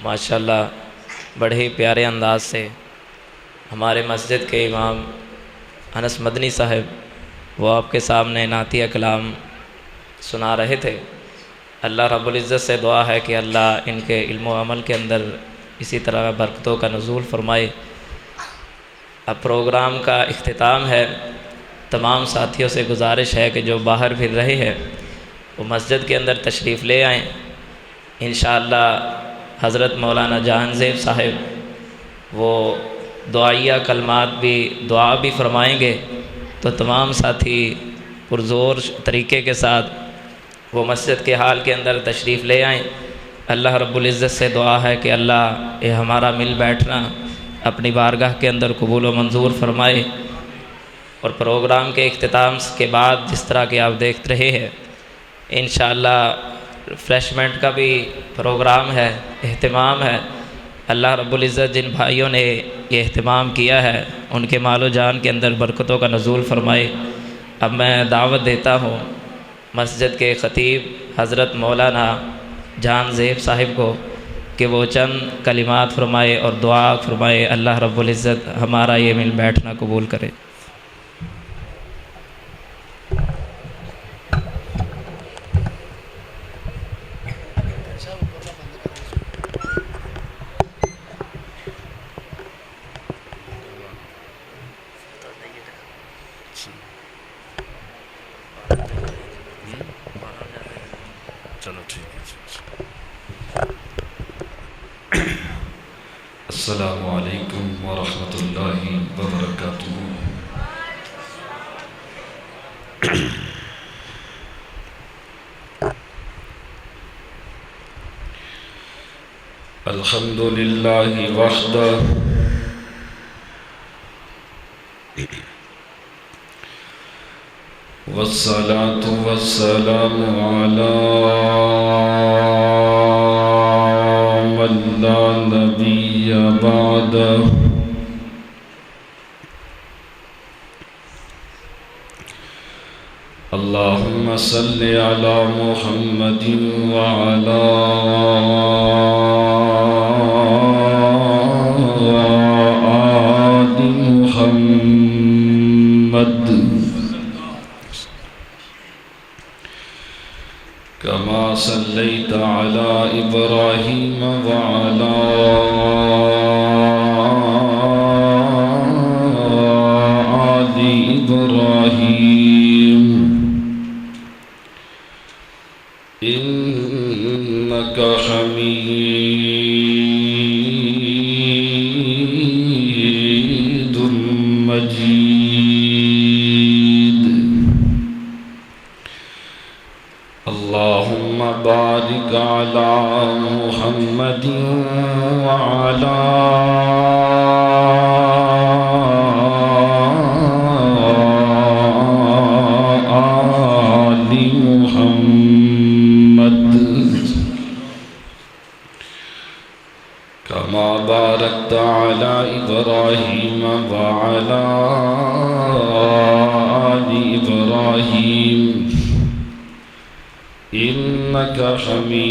ماشاءاللہ بڑے ہی پیارے انداز سے ہمارے مسجد کے امام انس مدنی صاحب وہ آپ کے سامنے نعتیہ کلام سنا رہے تھے۔ اللہ رب العزت سے دعا ہے کہ اللہ ان کے علم و عمل کے اندر اسی طرح برکتوں کا نزول فرمائے۔ اب پروگرام کا اختتام ہے۔ تمام ساتھیوں سے گزارش ہے کہ جو باہر پھر رہے ہیں وہ مسجد کے اندر تشریف لے آئیں۔ انشاءاللہ حضرت مولانا جہان زیب صاحب وہ دعائیہ کلمات بھی دعا بھی فرمائیں گے، تو تمام ساتھی پرزور طریقے کے ساتھ وہ مسجد کے حال کے اندر تشریف لے آئیں۔ اللہ رب العزت سے دعا ہے کہ اللہ یہ ہمارا مل بیٹھنا اپنی بارگاہ کے اندر قبول و منظور فرمائے، اور پروگرام کے اختتام کے بعد جس طرح کہ آپ دیکھ رہے ہیں انشاءاللہ ریفریشمنٹ کا بھی پروگرام ہے، اہتمام ہے۔ اللہ رب العزت جن بھائیوں نے یہ اہتمام کیا ہے ان کے مال و جان کے اندر برکتوں کا نزول فرمائے۔ اب میں دعوت دیتا ہوں مسجد کے خطیب حضرت مولانا جہان زیب صاحب کو کہ وہ چند کلمات فرمائے اور دعا فرمائے۔ اللہ رب العزت ہمارا یہ مل بیٹھنا قبول کرے۔ السلام علیکم ورحمۃ اللہ وبرکاتہ۔ الحمد للہ وحدہ والصلاة والسلام علی من لا نبی بعد۔ اللہم صل علی محمد وعلی آل محمد كما صليت على إبراهيم وعلى آل إبراهيم إنك حميد مجيد۔ اللهم بارك على محمد وعلى آل محمد كما باركت على إبراهيم وعلى آل إبراهيم إنك حميد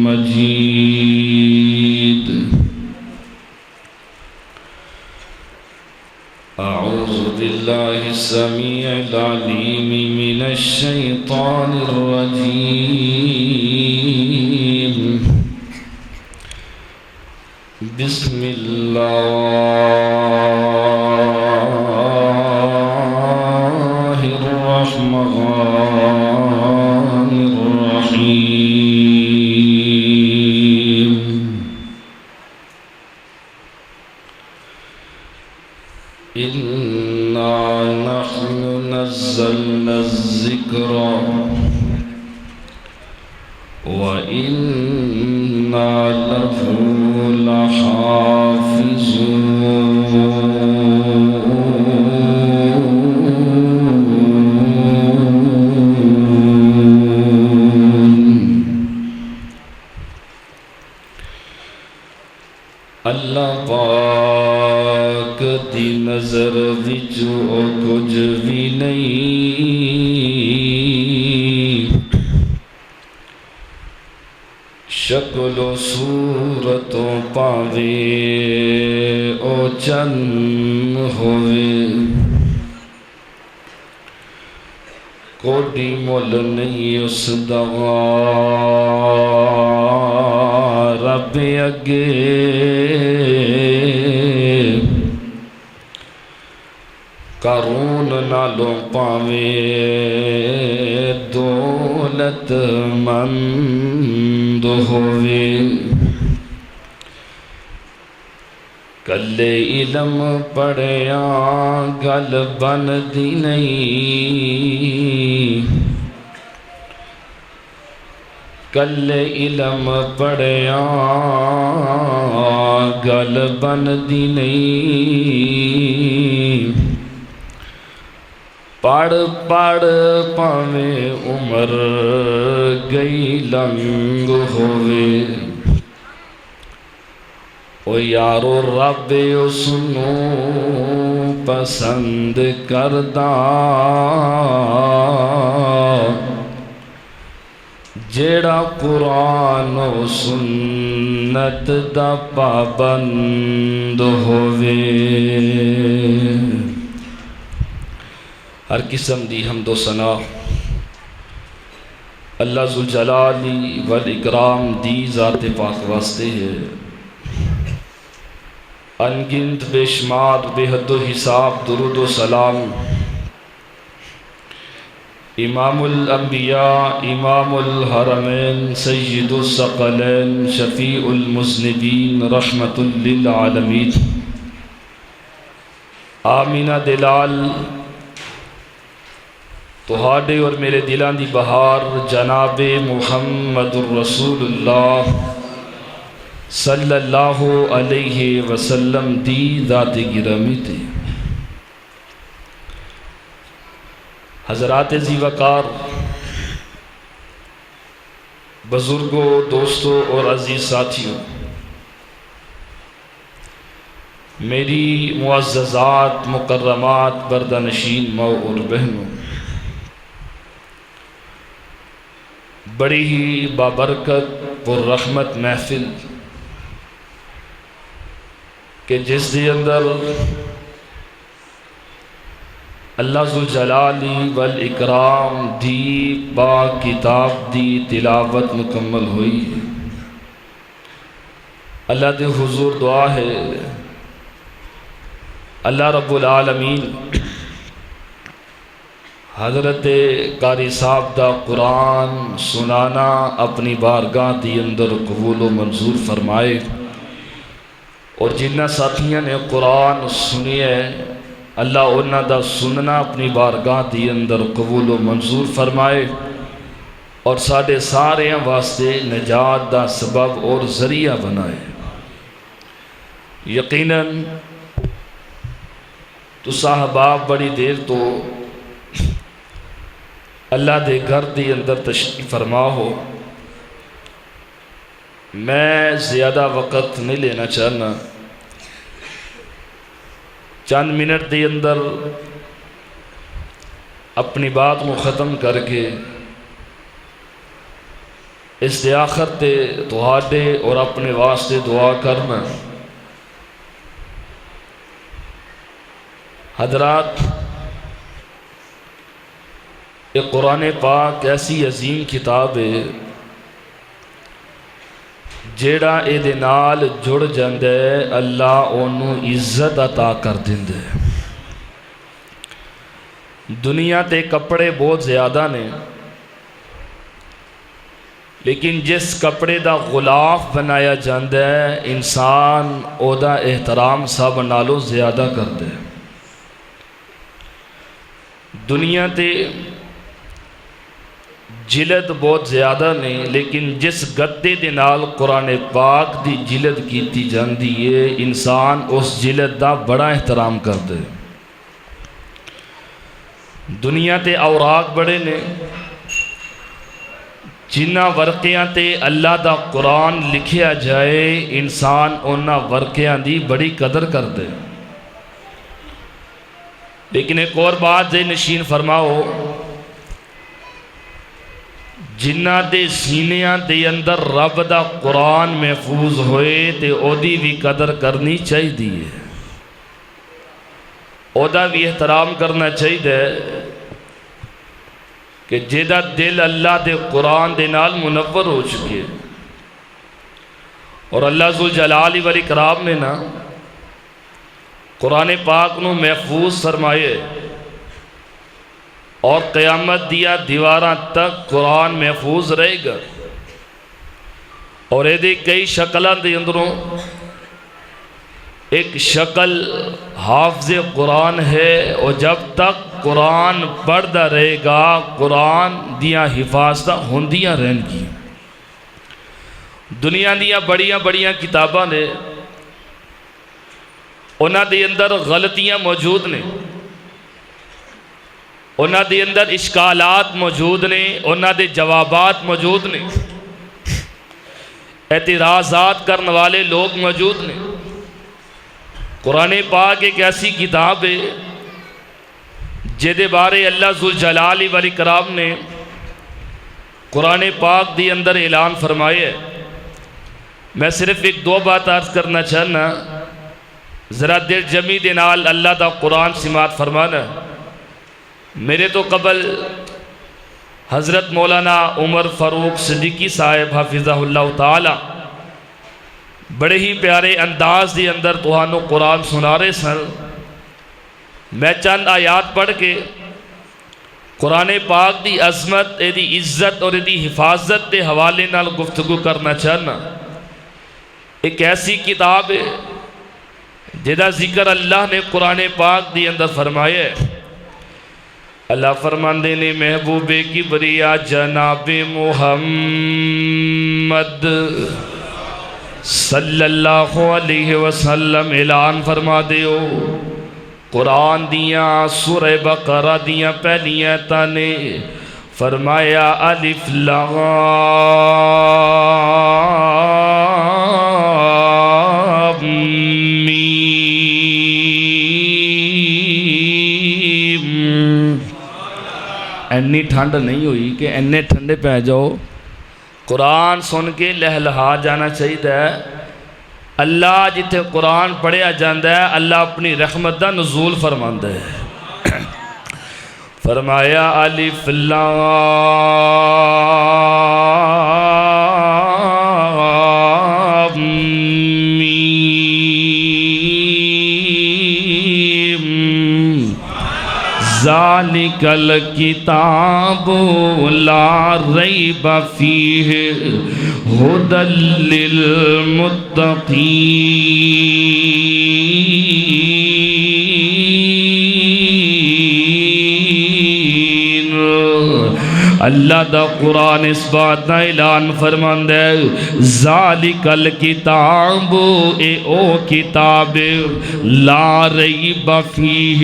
مجيد۔ أعوذ بالله السميع العليم من الشيطان الرجيم۔ بسم الله الرحمن الرحيم۔ إنا نحن نزلنا الذكر وإنا له اللہ پاک دی نظر وچ او کچھ بھی نہیں شکل و صورتوں پاوے او چند ہوئے کوئی مول نہیں اس دغا رب اگے قارون نالوں پاوے دولت مند ہوئے کلے علم پڑھیا گل بن دی نہیں کلے علم پڑھیا گل بن دی نہیں پڑھ پڑھ پاویں عمر گئی لنگ ہوئے او یارو رب اس نو پسند کردہ جیڑا قرآن و سنت دا پابند ہوئے ہر قسم دی حمد و ثنا اللہ ذوالجلال والاکرام دی ذات پاک واسطے ہے انگنت بے شمار بے حد و حساب درود و سلام امام الانبیاء امام الحرمین سید الثقلین شفیع المذنبین رحمت للعالمین آمینہ دلال تہاڈے اور میرے دلان دی بہار جناب محمد الرسول اللہ صلی اللہ علیہ وسلم دی ذات گرامی تھی حضرات ذی وقار بزرگوں دوستوں اور عزیز ساتھیوں میری معززات مکرمات بردنشین ماؤں اور بہنوں بڑی ہی بابرکت اور رحمت محفل کہ جس دے اندر اللہ ذوالجلال والاکرام دی پاک کتاب دی تلاوت مکمل ہوئی اللہ دے حضور دعا ہے اللہ رب العالمین حضرت قاری صاحب دا قرآن سنانا اپنی بارگاہ دی اندر قبول و منظور فرمائے اور جنہ ساتھیاں نے قرآن سنی ہے اللہ انہاں دا سننا اپنی بارگاہ دی اندر قبول و منظور فرمائے اور ساڑھے سارے واسطے نجات دا سبب اور ذریعہ بنائے یقیناً تو صاحباب بڑی دیر تو اللہ دے گھر دی اندر تشریف فرما ہو میں زیادہ وقت نہیں لینا چاہنا چند منٹ دے اندر اپنی بات کو ختم کر کے اس دے آخر تے تہاڈے اور اپنے واسطے دعا کرنا حضرات یہ قرآن پاک ایسی عظیم کتاب ہے جیڑا اے دے نال جڑ جاندے اللہ انہوں عزت عطا کر دیندے دنیا تے کپڑے بہت زیادہ نے لیکن جس کپڑے دا غلاف بنایا جاندے انسان او دا احترام سب نالوں زیادہ کر دے دنیا تے جلد بہت زیادہ نہیں لیکن جس گدے دے نال قرآن پاک دی جلد کیتی جاندی ہے انسان اس جلد دا بڑا احترام کر دے دنیا تے اوراق بڑے نے جنہ ورقیاں تے اللہ دا قرآن لکھیا جائے انسان انہاں ورقیاں دی بڑی قدر کر دے لیکن ایک اور بات ذہن نشین فرماؤ جنہ دے سینیاں دے اندر رب دا قرآن محفوظ ہوئے تے او دی بھی قدر کرنی چاہی دیئے، او دا بھی احترام کرنا چاہی دے کہ جیدہ دل اللہ دے قرآن دے نال منور ہو چکے۔ اور اللہ ذوالجلال والاکرام نے نا قرآن پاک نو محفوظ فرمائے اور قیامت دیا دیواراں تک قرآن محفوظ رہے گا۔ اور یہ کئی شکلاں دے اندروں ایک شکل حافظ قرآن ہے، اور جب تک قرآن پڑھدا رہے گا قرآن دیا حفاظتاں ہوندیاں رہن گی۔ دنیا دیا بڑیاں بڑیاں کتاباں نے انہاں دے اندر غلطیاں موجود نے، انہاں دے اندر اشکالات موجود نے، انہاں دے جوابات موجود نے، اعتراضات کرنے والے لوگ موجود نے۔ قرآن پاک ایک ایسی کتاب ہے جدے بارے اللہ ذوالجلال والاکرام نے قرآن پاک دی اندر اعلان فرمائے۔ میں صرف ایک دو بات عرض کرنا چاہنا، ذرا دل جمی دے نال اللہ دا قرآن سماعت فرمانا۔ میرے تو قبل حضرت مولانا عمر فاروق صدیقی صاحب حافظہ اللہ تعالی بڑے ہی پیارے انداز دے اندر تہانوں قرآن سنا رہے سن۔ میں چند آیات پڑھ کے قرآن پاک دی عظمت، دی عزت اور دی حفاظت دے حوالے نال گفتگو کرنا چاہنا۔ ایک ایسی کتاب ہے جدا ذکر اللہ نے قرآن پاک دی اندر فرمایا ہے۔ اللہ فرماندے نے محبوب کبریا جناب محمد صلی اللہ علیہ وسلم اعلان فرما دیو، قرآن دیاں سورہ بقرہ دیاں پہلیاں آیتاں نے فرمایا الف لام اینی ٹھنڈ نہیں ہوئی کہ اینے ٹھنڈے پہ جاؤ، قرآن سن کے لہلہا جانا چاہیے۔ اللہ جتے قرآن پڑھیا جاندہ ہے اللہ اپنی رحمت دا نزول فرماندہ ہے۔ فرمایا الف لام ذالک الکتاب لا ریب فیہ ھدی للمتقین۔ اللہ دا قرآن اس بات دا اعلان فرماندہ ہے ذالک الکتاب، اے او کتاب لا ریب فیہ،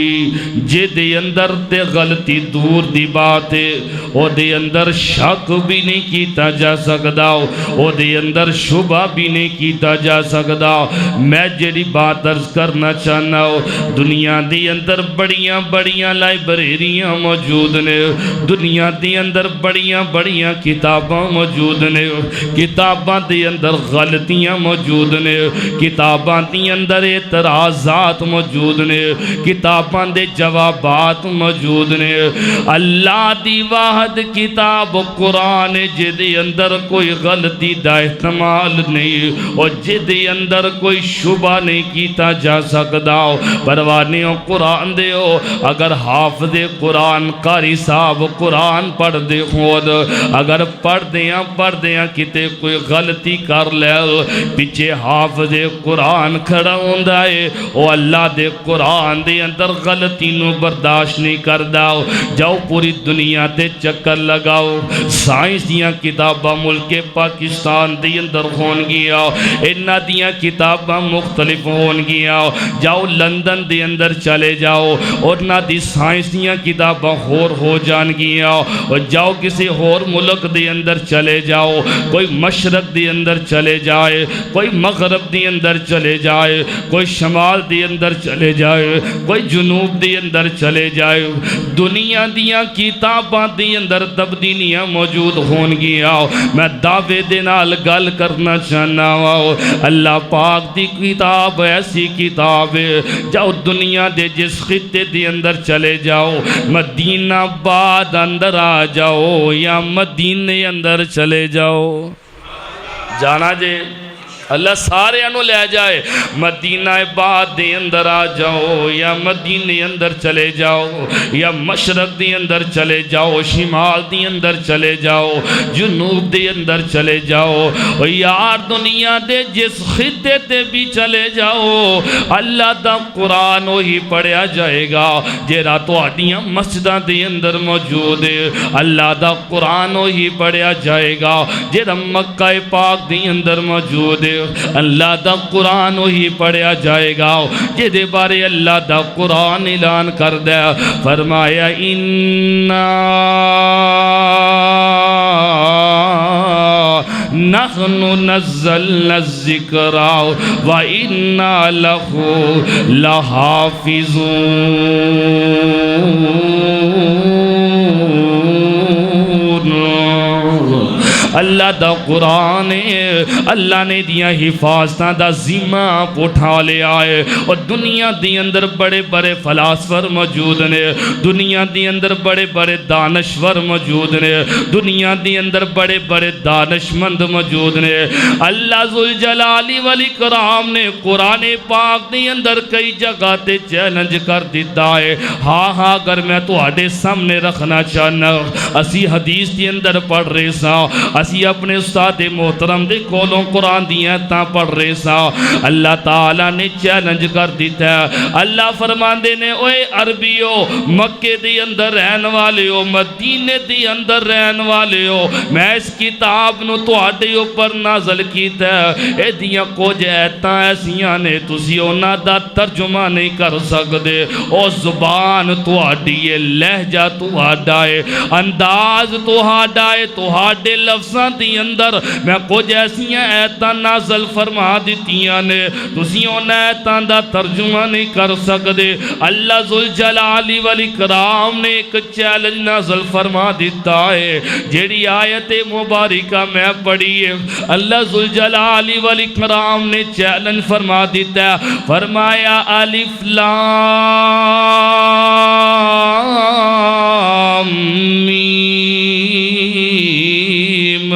جے دے اندر تے غلطی دور دی بات ہے، او دے اندر شک بھی نہیں کیتا جا سکدا، او دے اندر شبہ بھی نہیں کیتا جا سکدا۔ میں جڑی بات عرض کرنا چاہنا ہوں، دنیا دی اندر بڑیاں بڑیاں لائبریریاں موجود نے، دنیا دی اندر بڑیاں بڑیاں کتاباں موجود نے، کتاباں دی اندر غلطیاں موجود نے، کتاباں دی اندر اعتراضات موجود نے، کتاباں دے جوابات موجود نے۔ اللہ دی واحد کتاب قرآن جدے اندر کوئی غلطی دا احتمال نہیں، اور جدے اندر کوئی شبہ نہیں کیتا جا سکدا۔ پروانیوں قرآن دے ہو، اگر حافظ قرآن قاری صاحب قرآن پڑھ دے خود، اگر پڑھ دیاں کتے کوئی غلطی کر لے، پیچھے حافظ قرآن کھڑا ہوندہ ہے، او اللہ دے قرآن دے اندر غلطی نو برداشت نہیں کردہ۔ جاؤ پوری دنیا تے چکر لگاؤ، سائنس دیاں کتاباں ملک پاکستان دے اندر ہون گیا، انہاں دیاں کتاباں مختلف ہون گیا۔ جاؤ لندن دے اندر چلے جاؤ، انہاں دی سائنس دیاں کتاباں ہور ہو جان گیا، اور جاؤ جاؤ کسی اور ملک دے اندر چلے جاؤ، کوئی مشرق دے اندر چلے جائے، کوئی مغرب دے اندر چلے جائے، کوئی شمال دے اندر چلے جائے، کوئی جنوب دے اندر چلے جائے، دنیا دیاں کتاباں دے اندر تبدیلیاں موجود ہون گیا۔ میں دعوے دے نال گل کرنا چاہنا ہوں، اللہ پاک دی کتاب ایسی کتاب ہے، جاؤ دنیا دے جس خطے دے اندر چلے جاؤ، مدینہ آباد اندر آ جاؤ یا مدینے اندر چلے جاؤ، جانا جے اللہ سارے انو لے جائے، مدینہ آباد دے اندر آ جاؤ یا مدینے اندر چلے جاؤ یا مشرق دے اندر چلے جاؤ، شمال دے اندر چلے جاؤ، جنوب دے اندر چلے جاؤ، یار دنیا دے جس خطے تے بھی چلے جاؤ، اللہ دا قرآن وہی پڑھیا جائے گا جیرا تہاڈیاں مسجداں دے اندر موجود ہے، اللہ دا قرآن وہی پڑھیا جائے گا جیرا مکہ پاک دے اندر موجود ہے، اللہ دا قرآن وہی پڑھیا جائے گا جہدے بارے اللہ دا قرآن اعلان کر دیا، فرمایا اِنَّا نَحْنُ نَزَّلْنَا الذِّكْرَ وَإِنَّا لَهُ لَحَافِظُونَ۔ اللہ دا قرآن ہے، اللہ نے دیا حفاظتہ دا ذمہ اٹھا لے آئے، اور دنیا دی اندر بڑے بڑے فلاسفر موجود نے، دنیا دی اندر بڑے بڑے دانشور موجود نے، دنیا دی اندر بڑے بڑے دانشمند موجود نے۔ اللہ ذوالجلال والاکرام نے قرآن پاک دی اندر کئی جگہ تے چیلنج کر دیتا ہے، ہاں اگر میں تو آڈے سامنے رکھنا چاہنا، اسی حدیث دی اندر پڑھ رہے سا، اسی اپنے استاد محترم دے کولوں قرآن دیاں تاں پڑھ رہے سا، اللہ تعالیٰ نے چیلنج کر دیتا ہے، اللہ فرماندے نے اوے عربیو، مکے دی اندر رہن والے ہو، مدینے دی اندر رہن والے ہو، میں اس کتاب نو تو آڈے اوپر نازل کیتا ہے، اے دیاں کچھ ایتاں ایسیاں نے تسی اونا دا ترجمہ نہیں کر سکتے، او زبان تو آڈی ہے، لہجہ تو آڈائے، انداز تو آڈائے، تو آڈے لفظاں دی اندر میں کچھ ایسیاں ایتاں نازل فرما دیتیاں نے تسی ان ایتاں دا ترجمہ نہیں کر سکتے۔ اللہ ذوالجلال والاکرام نے ایک چیلنج نازل فرما دیتا ہے، جیڑی آیت مبارکہ میں پڑھی ہے، اللہ ذوالجلال والاکرام نے چیلنج فرما دیتا ہے، فرمایا الف لام میم،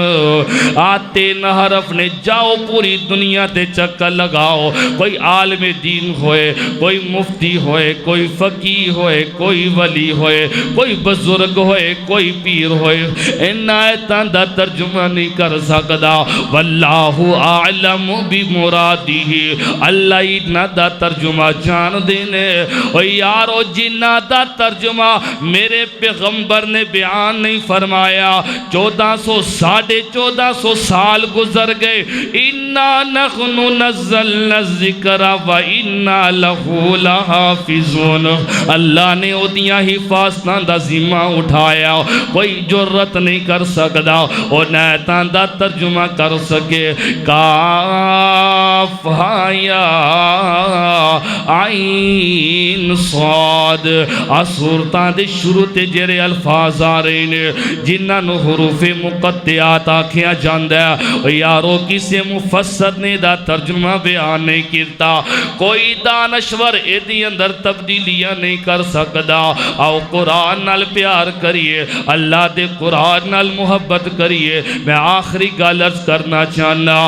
آتے نہ حرف نے جاؤ پوری دنیا تے چکر لگاؤ، کوئی عالم دین ہوئے، کوئی مفتی ہوئے، کوئی فقیہ ہوئے، کوئی ولی ہوئے، کوئی بزرگ ہوئے، کوئی پیر ہوئے، ان آیتاں دا ترجمہ نہیں کر سکدا، واللہ اعلم بمرادہ، اللہ انہاں دا ترجمہ جان دینے، اور یارو جنہاں دا ترجمہ میرے پیغمبر نے بیان نہیں فرمایا، 1400 سال گزر گئے، اِنَّا نَحْنُ نَزَّلْنَا الذِّكْرَ وَإِنَّا لَهُ لَحَافِظُونَ، اللہ نے او دیاں حفاظتاں دا ذمہ اٹھایا، کوئی جرت نہیں کر سکدا اور نیتاں دا ترجمہ کر سکے، کاف یا عین صاد، آسورتاں دے شروع تے جرے الفاظ آ رہے نے جنہاں نو حروف مقطعات آکھیاں جاندہ ہے، یارو کسی مفسر نے دا ترجمہ بیان نہیں کرتا، کوئی دانشور ایدی اندر تبدیلیاں نہیں کر سکدا، آؤ قرآن نال پیار کریے، اللہ دے قرآن نال محبت کریے۔ میں آخری گالرز کرنا چاہنا،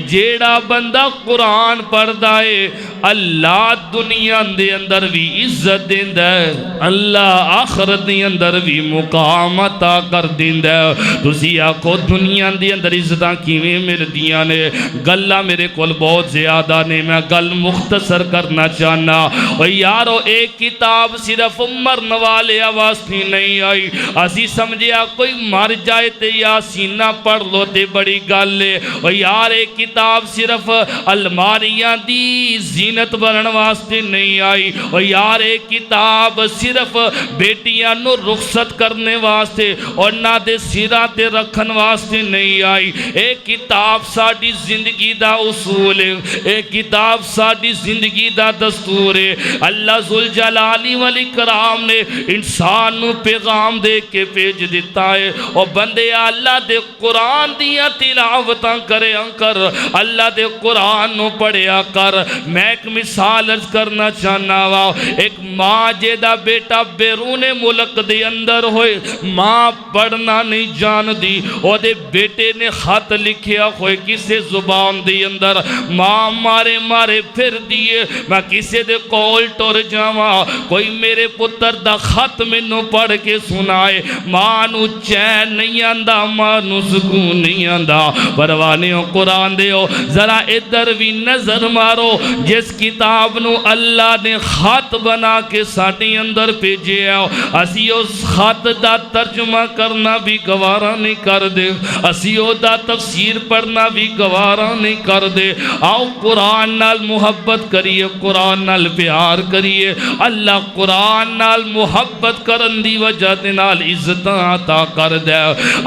جیڑا بندہ قرآن پڑھ دائے اللہ دنیا دے اندر بھی عزت دیندہ ہے، اللہ آخرت دے اندر بھی مقام عطا کر دیندہ ہے۔ تسی آکھو دنیا دے اندر عزتاں کیویں مل دیاں نے، گلہ میرے کول بہت زیادہ نے، میں گل مختصر کرنا چاہنا، اور یارو ایک کتاب صرف مرن والے واسطے نہیں آئی، اسی سمجھیا کوئی مر جائے تے یاسینہ پڑھ لو تے بڑی گل ہے، اور یار ایک کتاب صرف الماریاں دی زینت زینت بھرن واسطے نہیں آئی، اور یار ایک کتاب صرف بیٹیاں نو رخصت کرنے واسطے اور نہ دے سیرہ تے رکھن واسطے نہیں آئی، ایک کتاب ساڑی زندگی دا اصول ہے، ایک کتاب ساڑی زندگی دا دستور ہے۔ اللہ ذوالجلالی والاکرام نے انسان نو پیغام دے کے بھیج دیتا ہے، اور بندے اللہ دے قرآن دیا تلاوتاں کرے کر، اللہ دے قرآن نو پڑھیا کر۔ میں ایک مثال عرض کرنا چاہنا وا، ایک ماں جیدہ بیٹا بیرون ملک دے اندر ہوئے، ماں پڑھنا نہیں جان دی، اور دے بیٹے نے خط لکھیا ہوئے کسے زبان دے اندر، ماں مارے مارے پھر دیئے، میں کسے دے کول ٹور جاواں، کوئی میرے پتر دا خط منو پڑھ کے سنائے، ماں نو چین نہیں آندا، ماں نو سکون نہیں آندا۔ پروانیوں قرآن دیو ذرا ادھر بھی نظر مارو، جس کتاب نو اللہ نے خط بنا کے ساڑی اندر بھیجے آؤ، اسی اس خط دا ترجمہ کرنا بھی گوارا نہیں کر دے، اسی او دا تفسیر پڑھنا بھی گوارا نہیں کر دے۔ آؤ قرآن نال محبت کریے، قرآن نال پیار کریے، اللہ قرآن نال محبت کرن دی وجہ دے نال عزت عطا کر دے۔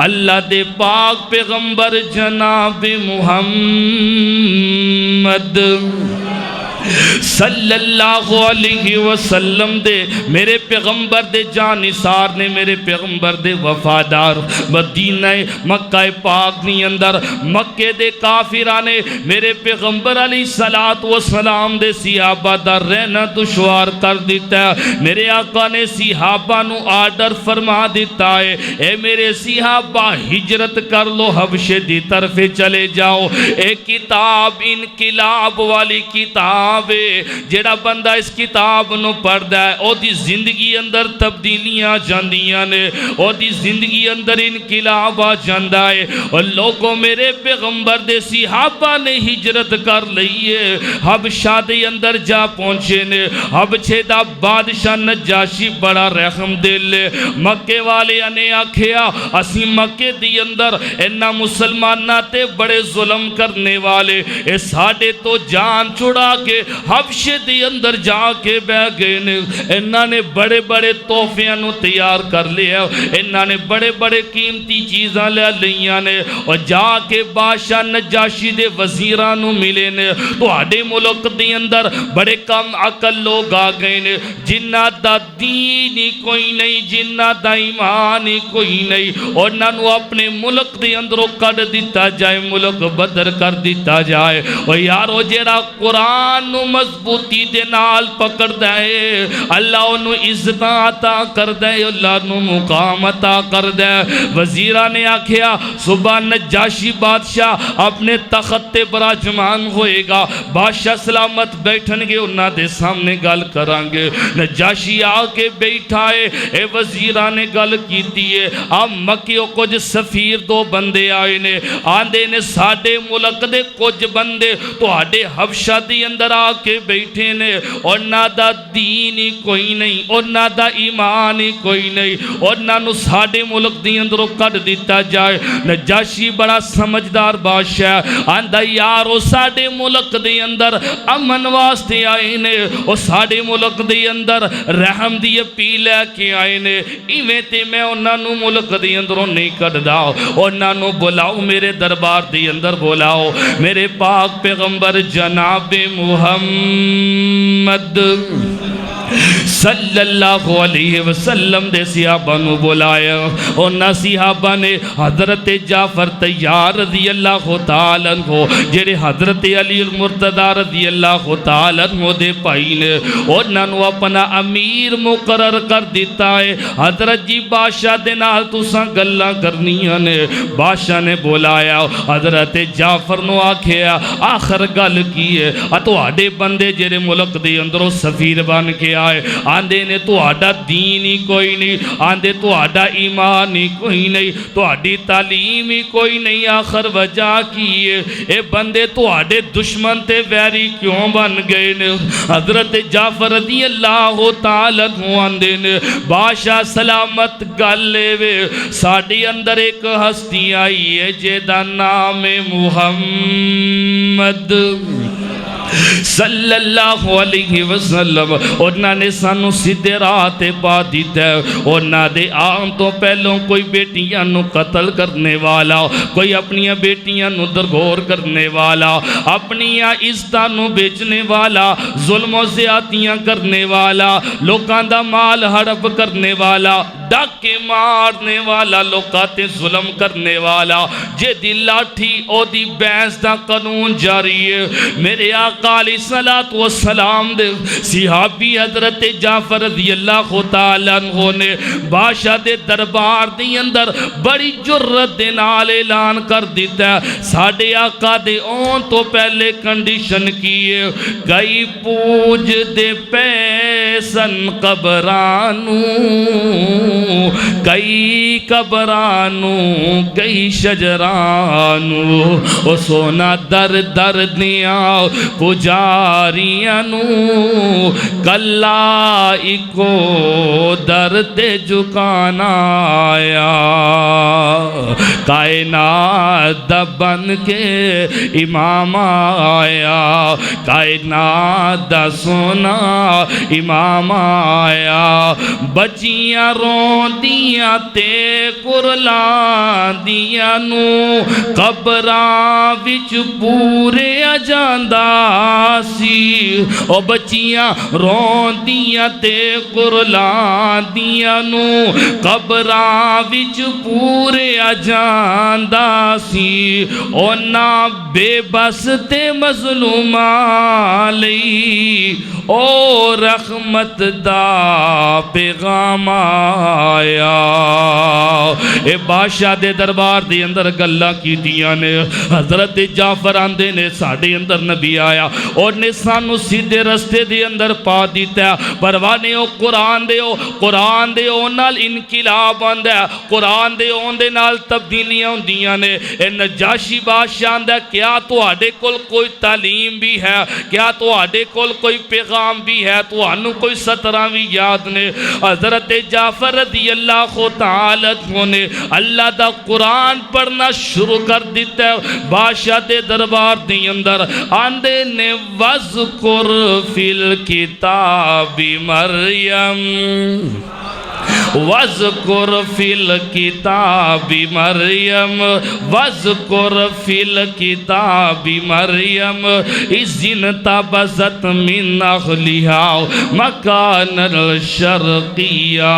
اللہ دے پاک پیغمبر جناب محمد صلی اللہ علیہ وسلم دے، میرے پیغمبر دے جانثار نے، میرے پیغمبر دے وفادار، مدینہ مکہ پاک نی اندر مکہ دے کافرانے میرے پیغمبر علیہ السلام دے صحابہ دا رہنا دشوار کر دیتا ہے۔ میرے آقا نے صحابہ نو آرڈر فرما دیتا ہے، اے میرے صحابہ ہجرت کر لو، حبشے دی طرف چلے جاؤ۔ ایک کتاب انقلاب والی کتاب، جیڑا بندہ اس کتاب نو پڑھدا ہے او دی زندگی اندر تبدیلیاں جاندیاں نے، او دی زندگی اندر انقلاب آ جاندا ہے۔ اور لوگوں میرے پیغمبر دے صحابہ نے ہجرت کر لئیے، حبشہ دے اندر جا پہنچے نے۔ حبشے دا بادشاہ نجاشی بڑا رحم دل ہے، مکے والے نے آکھیا اسی مکے دی اندر انہاں مسلماناں تے بڑے ظلم کرنے والے، اے ساڑے تو جان چھڑا کے حبشے دی اندر جا کے بہ گئے نے۔ انہاں نے بڑے بڑے تحفیاں نو تیار کر لیا، انہاں نے بڑے بڑے قیمتی چیزاں لے لیاں نے، اور جا کے بادشاہ نجاشی دے وزیراں نو ملے نے۔ تو آڈے ملک دی اندر بڑے کم عقل لوگ آ گئے نے، جنہ دا دین ہی کوئی نہیں، جنہ دا ایمان ہی کوئی نہیں، اور انہوں اپنے ملک دی اندروں کڑ دیتا جائے، ملک بدر کر دیتا جائے۔ اور یارو جیڑا قرآن نو مضبوطی دے نال پکڑ دے، اللہ انہوں عزت عطا کر دے، اللہ انہوں مقام عطا کر دے۔ وزیرہ نے آکھیا صبح نجاشی بادشاہ اپنے تخت تے براجمان ہوئے گا، بادشاہ سلامت بیٹھن گے، انہاں دے سامنے گل کرانگے۔ نجاشی آکے بیٹھا ہے، اے وزیرہ نے گل کیتی ہے، اب مکیوں کچھ سفیر دو بندے آئے نے، آندے نے ساڑے ملک دے کچھ بندے تو آڈے حبشہ دی اندر آکے بیٹھے نے، اور نہ دا دین ہی کوئی نہیں، اور نہ دا ایمان ہی کوئی نہیں، اور نہ نو ساڑے ملک دی اندروں کٹ دیتا جائے۔ نجاشی بڑا سمجھدار بادشاہ، آندہ یارو ساڑے ملک دی اندر امن واسطے آئے نے، اور ساڑے ملک دی اندر رحم دی اپیل ہے کہ آئے نے، ایویں تے میں انہاں نو ملک دی اندروں نہیں کٹ داؤ، اور انہاں نو بلاؤ میرے دربار دی اندر بلاؤ۔ میرے پاک پیغمبر جناب محمد صلی اللہ علیہ وسلم دے صحابہ نو بلایا، اور نہ صحابہ نے حضرت جعفر طیار رضی اللہ تعالیٰ عنہ، جڑے حضرت علی المرتضی رضی اللہ تعالیٰ عنہ دے پائی نے، اور نہ اپنا امیر مقرر کر دیتا ہے۔ حضرت جی بادشاہ دے نال تساں گلاں کرنیاں نے۔ بادشاہ نے بلایا، حضرت جعفر نو آکھیا آخر گل کی ہے، تواڈے بندے جڑے ملک دے اندروں سفیر بن کے آئے، آندے نے تو آڈا دین ہی کوئی نہیں، آندے تو آڈا ایمان ہی کوئی نہیں، تو آڈی تعلیم ہی کوئی نہیں، آخر وجہ کی ہے اے بندے تو آڈے دشمن تے ویری کیوں بن گئے نے؟ حضرت جعفر رضی اللہ تعالیٰ عنہ آندے نے بادشاہ سلامت گل لے وے، ساڑی اندر ایک ہستی آئی ہے جیدہ نام محمد صلی اللہ علیہ وسلم انہاں نے سانو سیدھے راہ تے پا دیتا ہے۔ انہاں دے آن تو پہلوں کوئی بیٹیاں نو قتل کرنے والا، کوئی اپنی بیٹیاں نو درگور کرنے والا، اپنی عزتاں نو بیچنے والا، ظلم و زیادتیاں کرنے والا، لوکاں دا مال ہڑپ کرنے والا، ڈاکے مارنے والا، لوکاں تے ظلم کرنے والا، جے دی لاٹھی او دی بینس دا قانون جاری ہے۔ میرے آقا علیہ السلام دے صحابی حضرت جعفر رضی اللہ تعالیٰ عنہ نے بادشاہ دے دربار دی اندر بڑی جرت دے نال اعلان کر دیتا ہے، ساڑھے آقا دے اون تو پہلے کنڈیشن کیے، کئی پوج دے پیسن قبرانو، کئی قبرانو، کئی شجرانو، او سونا در در دیاں پجاریاں نو، کلا اکو در تے جھکانا آیا، کائنات دا بن کے امام آیا، کائنات دا سونا امام آیا، بچیاں رون دیاں تے قرلان دیاں نو، قبران وچ پورے جاندا سی، او بچیاں رون دیاں تے قرلان دیاں نو، قبران وچ پورے جاندا سی، او نا بے بس تے مظلوماں لئی او رحمت دا پیغام آیا۔ اے بادشاہ دے دربار دے اندر گلہ کی دیاں نے، حضرت جعفر آندے نے ساڑھے اندر نبی آیا اور نے سانو سیدھے رستے دے اندر پا دیتا ہے، پروانے ہو قرآن دے ہو، قرآن دے ہو نال انقلاب آندہ ہے، قرآن دے ہو دے نال تبدیلیاں ہوندیاں نے۔ اے نجاشی بادشاہ آندہ ہے، کیا تو آڈے کول کوئی تعلیم بھی ہے، کیا تو آڈے کول کوئی پیغام بھی ہے، تو آنو کوئی 17ویں یاد نے۔ حضرت جعفر رضی اللہ تعالیٰ نے اللہ دا قرآن پڑھنا شروع کر دیتا ہے، بادشاہ دے دربار دی اندر آندے نے وَذْكُرْ فِي الْكِتَابِ مریم، وَذْكُرْ فِي الْكِتَابِ مریم، وَذْكُرْ فِي الْكِتَابِ مریم، اِذِ انْتَبَذَتْ مِنْ أَهْلِهَا مَكَانًا شَرْقِيًّا۔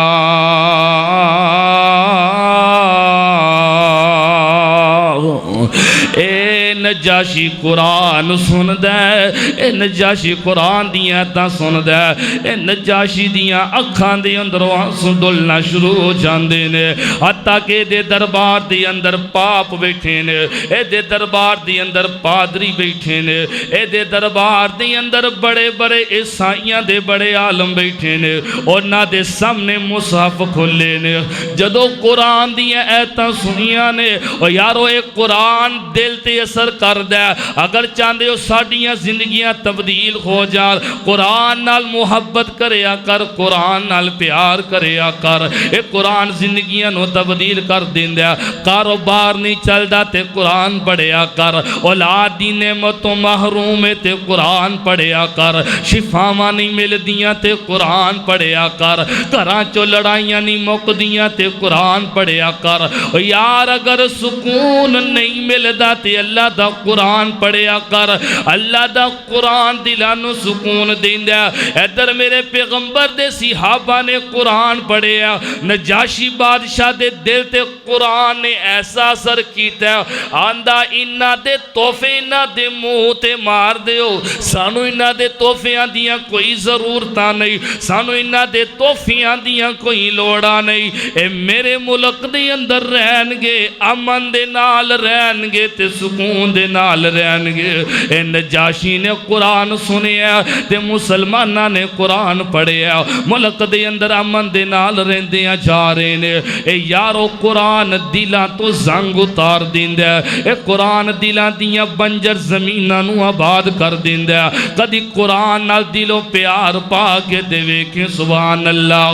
اے نجاشی قرآن سن دے، اے نجاشی قرآن دیاں تا سن دے، اے نجاشی دیاں اکھان دے اندر آنسو ڈولنا شروع ہو جاندے نے، حتیٰ کہ دے دربار دے اندر پاپ بیٹھے نے، اے دے دربار دے اندر پادری بیٹھے نے، اے دے دربار دے اندر بڑے بڑے عیسائیاں دے بڑے عالم بیٹھے نے، اور نہ دے سامنے مصحف کھلے نے، جدو قرآن دیاں ایتاں سنیاں نے، اور یارو ایک قرآن دل تے اثر کر دے، اگر چاندے ہو ساڑیاں زندگیاں تبدیل ہو جا، قرآن نال محبت کریا کر، قرآن نال پیار کریا کر، ایک قرآن زندگیاں نو تبدیل کر دین دیا، کاروبار نہیں چل دا تے قرآن پڑھیا کر، اولاد دی نعمتوں محروم تے قرآن پڑھیا کر، شفاواں نہیں مل دیاں تے قرآن پڑھیا کر، گھراں چو لڑائیاں نہیں مک دیاں تے قرآن پڑھیا کر، یار اگر سکون نہیں ملدا تے اللہ دا قرآن پڑھیا کر، اللہ دا قرآن دلانو سکون دیندہ۔ ادھر میرے پیغمبر دے صحابہ نے قرآن پڑھیا، نجاشی بادشاہ دے دل تے قرآن نے ایسا اثر کیتا ہے، آندہ انہاں دے توفے انہاں دے منہ تے مار دیو، سانو انہاں دے توفیاں دیاں کوئی ضرورتاں نہیں، سانو انہاں دے توفیاں دیاں کوئی لوڑا نہیں، اے میرے ملک دے اندر رہن گے، امن دے نال رہن گے تے سکون دے نال رہن گے۔ اے نجاشی نے قرآن سنیا تے مسلمانہ نے قرآن پڑھیا، ملک دے اندر امن دے نال رہندیاں جا رہے نے۔ اے یارو قرآن دلاں تو زنگ اتار دیندہ، اے قرآن دلاں دیاں بنجر زمینہ نو آباد کر دیندہ، کدی قرآن نال دلو پیار پا کے دے ویکھیں سبحان اللہ۔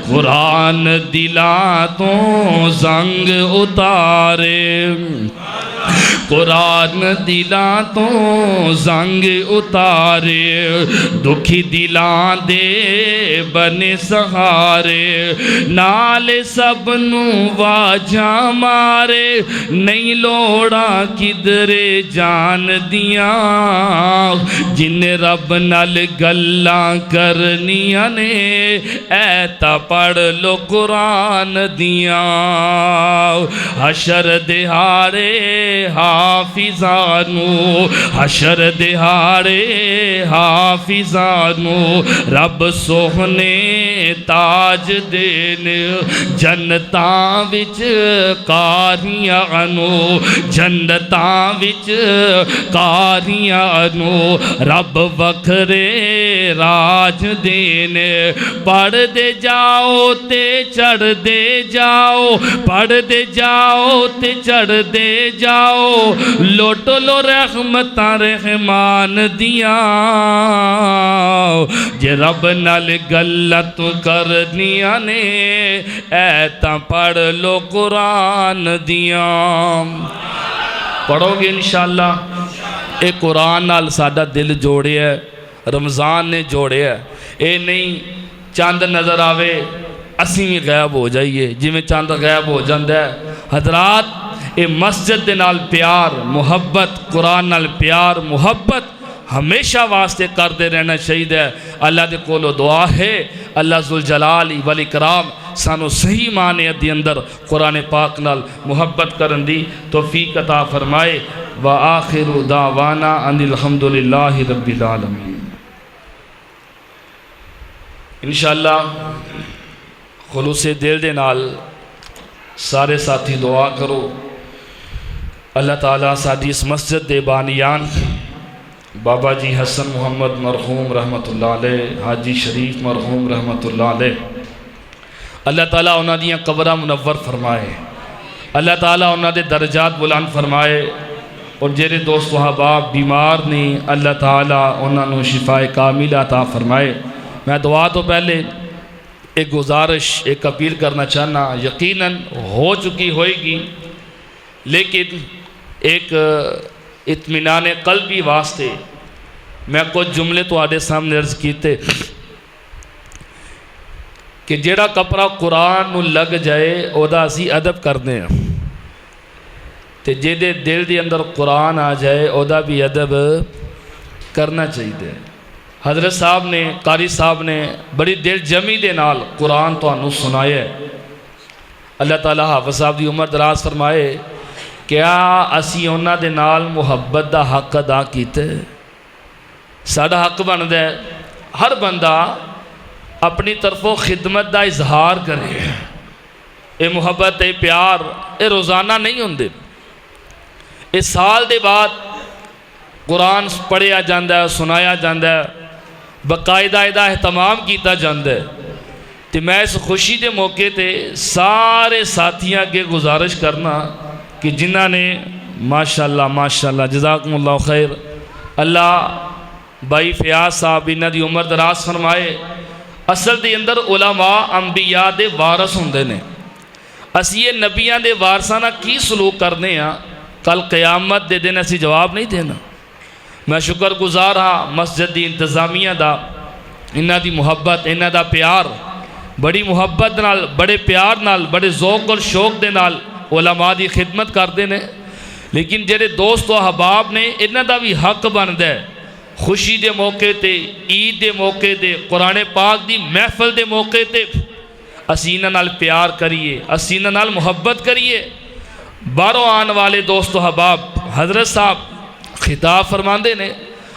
قرآن دلاں تو زنگ اتارے، قرآن دلاں تو زنگ اتارے دکھی دلاں دے بنے سہارے نال سب نو واجاں مارے نہیں لوڑا کدرے جان دیاں جن رب نال گلاں کرنیاں نے ایتا پڑھ لو قرآن دیاں حشر دہاڑے حافظانو حشر دہاڑے حافظانو رب سوہنے تاج دین جنتاں وچ کاریاں نو جنتاں وچ کاریاں نو رب وکھرے راج دین پڑھ دے جاؤ تے چڑھ دے جاؤ پڑھ دے جاؤ تے چڑھ دے جاؤ لوٹ لو رحمتاں رحمان دیاں جے رب نال گلت کرنیاں نے ایتاں پڑھ لو قرآن دیاں پڑھو گے انشاءاللہ اے قرآن نال ساڈا دل جوڑے ہے رمضان نے جوڑے ہے اے نہیں چاند نظر آوے اسی بھی غائب ہو جائیے جی میں چاند غائب ہو جاندہ ہے حضرات اے مسجد دے نال پیار محبت قرآن نال پیار محبت ہمیشہ واسطے کر دے رہنا شہید ہے اللہ دے کولو دعا ہے اللہ ذوالجلال والاکرام سانو صحیح معنی دی اندر قرآن پاک نال محبت کرن دی توفیق عطا فرمائے وآخر دعوانا ان الحمدللہ رب العالمین انشاءاللہ خلوص دل دے نال سارے ساتھی دعا کرو اللہ تعالیٰ ساڈی اس مسجد دے بانیان بابا جی حسن محمد مرحوم رحمت اللہ علیہ حاجی شریف مرحوم رحمت اللہ علیہ اللہ تعالیٰ انہاں دیاں قبرہ منور فرمائے اللہ تعالیٰ انہاں دے درجات بلند فرمائے اور جیرے دوست و احباب بیمار نے اللہ تعالیٰ انہاں نو شفاء کامل عطا فرمائے میں دعا تو پہلے ایک گزارش ایک اپیل کرنا چاہنا یقیناً ہو چکی ہوئے گی لیکن ایک اطمینان قلبی واسطے میں کچھ جملے تو آڈے سامنے عرض کیتے کہ جیڑا کپڑا قرآن نو لگ جائے او دا اسی ادب کرنے ہیں تے جیدے دل دی اندر قرآن آ جائے او دا بھی ادب کرنا چاہیے حضرت صاحب نے قاری صاحب نے بڑی دل جمی دے نال قرآن تو انہوں سنائے اللہ تعالیٰ حافظ صاحب دی عمر دراز فرمائے کیا اسی انہاں دے نال محبت دا حق ادا کیتے ساڑھا حق بندہ ہے ہر بندہ اپنی طرفوں خدمت دا اظہار کرے اے محبت اے پیار اے روزانہ نہیں ہوندے اے سال دے بعد قرآن پڑھیا جاندہ ہے سنایا جاندہ ہے باقاعدہ اہتمام کیتا جاندہ ہے تو میں اس خوشی دے موقع تے سارے ساتھیاں کے گزارش کرنا کہ جنہاں نے ماشاءاللہ جزاکم اللہ خیر اللہ بھائی فیاض صاحب انہاں دی عمر دراز فرمائے اصل دے اندر علماء انبیاء دے وارث ہوندے نے اسی یہ نبیاں دے وارثانہ کی سلوک کرنے ہیں کل قیامت دے دن اسی جواب نہیں دینا میں شکر گزار ہاں مسجد دی انتظامیہ دا انہاں دی محبت انہاں دا پیار بڑی محبت نال بڑے پیار نال بڑے ذوق اور شوق دے نال علماء دی خدمت کردے نے لیکن جڑے دوست و احباب نے انہاں دا بھی حق بندا ہے خوشی دے موقع تے عید دے موقع تے قرآن پاک دی محفل دے موقع تے اسی انہاں نال پیار کریے اسی انہاں نال محبت کریے باروں آن والے دوست و احباب حضرت صاحب خطاب فرماندے نے